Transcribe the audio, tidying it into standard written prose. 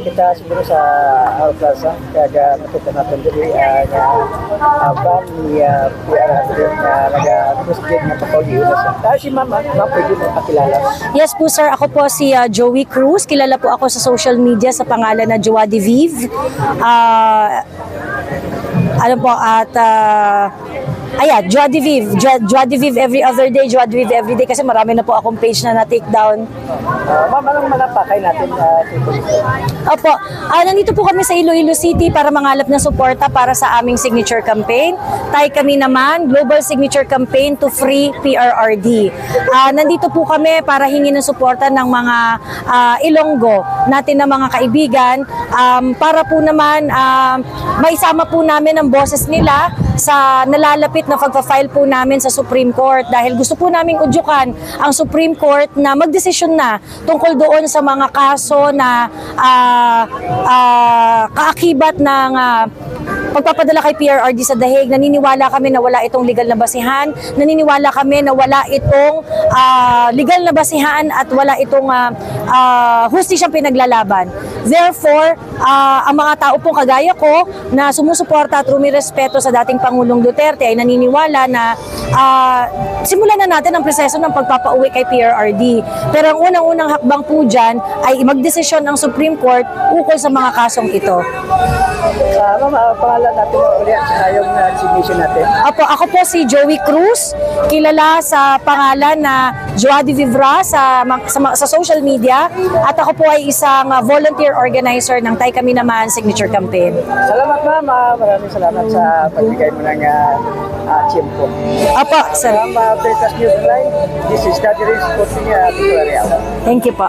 kita siguro sa Al Plaza kaya makita natin dili nga ban ni PR nga naga-gusto nga pagpauliunas. Dahil si Mama, pwede mo pakilala. Yes po sir, ako po si Joey Cruz. Kilala po ako sa social media sa pangalan na Joa de Vive. Ano po, at Joa de Vive. Joa de Vive every other day, Joa de Vive every day kasi marami na po akong page na na-take down. Ma'am, anong manapakay natin Opo, nandito po kami sa Iloilo City para mangalap ng suporta para sa aming signature campaign. Tayo kami naman, Global Signature Campaign to Free PRRD. Nandito po kami para hingin ng suporta ng mga Ilonggo natin na mga kaibigan para po naman maisama po namin ang boses nila sa nalalapit na pagpa-file po namin sa Supreme Court dahil gusto po naming udyukan ang Supreme Court na magdesisyon na tungkol doon sa mga kaso na kaakibat ng pagpapadala kay PRRD sa dahig. Naniniwala kami na wala itong legal na basihan. Naniniwala kami na wala itong legal na basihan at wala itong hustisyang pinaglalaban. Therefore, ang mga tao pong kagaya ko na sumusuporta at rumirespeto sa dating Pangulong Duterte ay naniniwala na simulan na natin ang proseso ng pagpapauwi kay PRRD. Pero ang unang-unang hakbang po dyan ay magdesisyon ang Supreme Court ukol sa mga kasong ito. Ma'am, pangalan natin ulit sa yung submission natin. Ako po si Joey Cruz, kilala sa pangalan na Joa de Vivra sa social media at ako po ay isang volunteer organizer ng Tay Kami Naman Signature Campaign. Salamat ma'am, maraming salamat sa pagbigay mo ng tiyempo. Sir. Veritas News Online, this is Daddy Riz, Victoria. Thank you po.